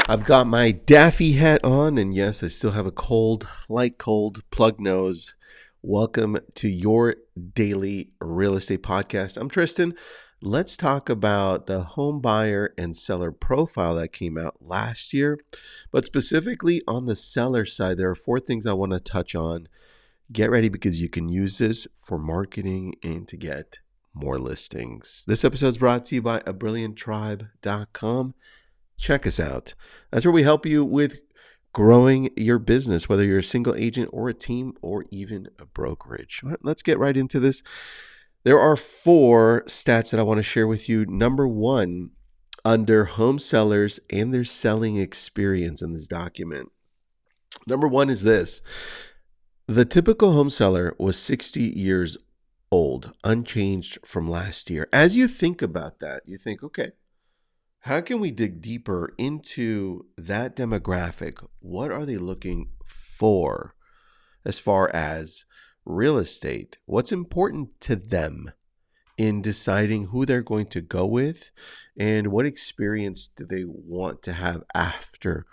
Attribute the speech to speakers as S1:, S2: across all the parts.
S1: I've got my Daffy hat on, and yes, I still have a cold, light cold, plug nose. Welcome to your daily real estate podcast. I'm Tristan. Let's talk about the home buyer and seller profile that came out last year. But specifically on the seller side, there are 4 things I want to touch on. Get ready because you can use this for marketing and to get more listings. This episode is brought to you by abrillianttribe.com. Check us out. That's where we help you with growing your business, whether you're a single agent or a team or even a brokerage. Let's get right into this. There are 4 stats that I want to share with you. Number 1, under home sellers and their selling experience in this document. Number 1 is this. The typical home seller was 60 years old, unchanged from last year. As you think about that, you think, okay, how can we dig deeper into that demographic? What are they looking for as far as real estate? What's important to them in deciding who they're going to go with? And what experience do they want to have after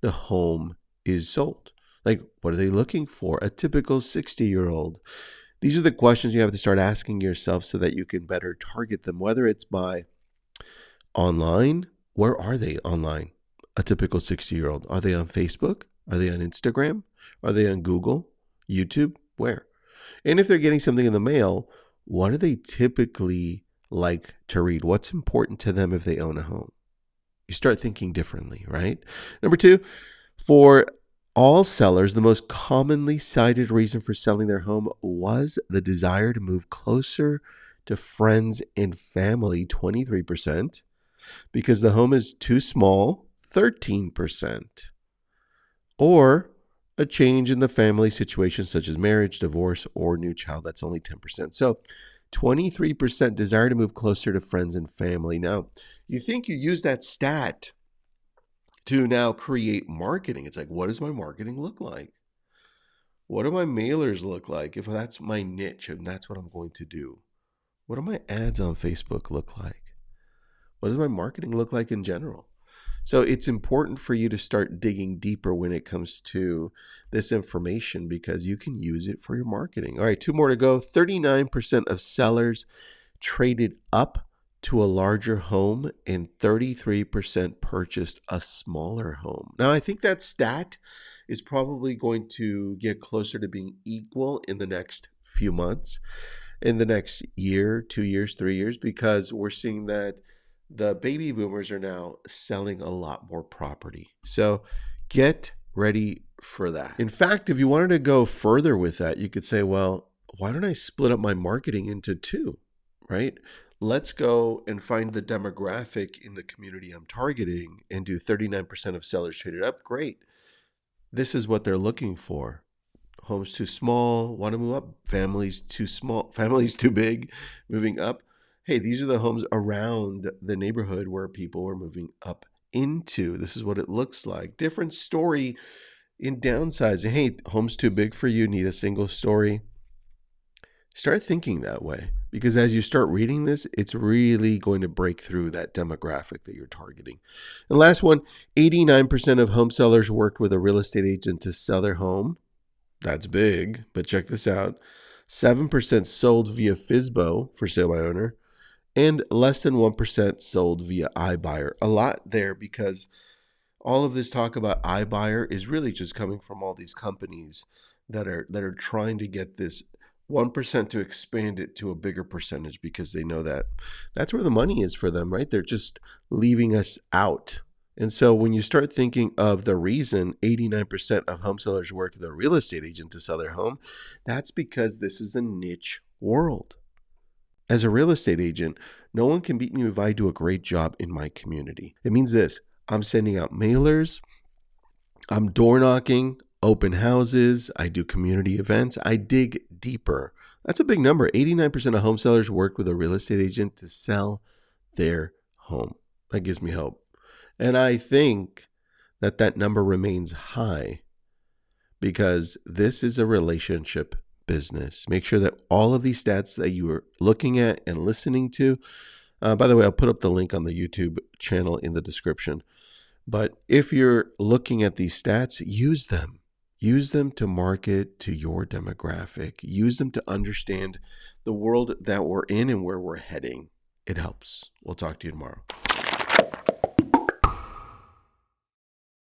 S1: the home is sold? Like, what are they looking for? A typical 60-year-old. These are the questions you have to start asking yourself so that you can better target them, whether it's by online. Where are they online? A typical 60-year-old. Are they on Facebook? Are they on Instagram? Are they on Google? YouTube? Where? And if they're getting something in the mail, what do they typically like to read? What's important to them if they own a home? You start thinking differently, right? Number 2, for all sellers, the most commonly cited reason for selling their home was the desire to move closer to friends and family, 23%. Because the home is too small, 13%. Or a change in the family situation such as marriage, divorce, or new child, that's only 10%. So 23% desire to move closer to friends and family. Now, you think you use that stat to now create marketing. It's like, what does my marketing look like? What do my mailers look like if that's my niche and that's what I'm going to do? What do my ads on Facebook look like? What does my marketing look like in general? So it's important for you to start digging deeper when it comes to this information because you can use it for your marketing. All right, 2 more to go. 39% of sellers traded up to a larger home and 33% purchased a smaller home. Now, I think that stat is probably going to get closer to being equal in the next few months, in the next year, 2 years, 3 years, because we're seeing that the baby boomers are now selling a lot more property. So get ready for that. In fact, if you wanted to go further with that, you could say, well, why don't I split up my marketing into 2, right? Let's go and find the demographic in the community I'm targeting and do 39% of sellers traded up. Great. This is what they're looking for. Homes too small, want to move up. Families too small, families too big, moving up. Hey, these are the homes around the neighborhood where people are moving up into. This is what it looks like. Different story in downsizing. Hey, home's too big for you, need a single story. Start thinking that way because as you start reading this, it's really going to break through that demographic that you're targeting. And last one, 89% of home sellers worked with a real estate agent to sell their home. That's big, but check this out. 7% sold via FSBO, for sale by owner, and less than 1% sold via iBuyer. A lot there because all of this talk about iBuyer is really just coming from all these companies that are trying to get this 1% to expand it to a bigger percentage because they know that that's where the money is for them, right? They're just leaving us out. And so when you start thinking of the reason 89% of home sellers work with a real estate agent to sell their home, that's because this is a niche world. As a real estate agent, no one can beat me if I do a great job in my community. It means this, I'm sending out mailers, I'm door knocking, open houses, I do community events, I dig deeper. That's a big number. 89% of home sellers work with a real estate agent to sell their home. That gives me hope. And I think that number remains high because this is a relationship business. Make sure that all of these stats that you are looking at and listening to, by the way, I'll put up the link on the YouTube channel in the description. But if you're looking at these stats, use them. Use them to market to your demographic. Use them to understand the world that we're in and where we're heading. It helps. We'll talk to you tomorrow.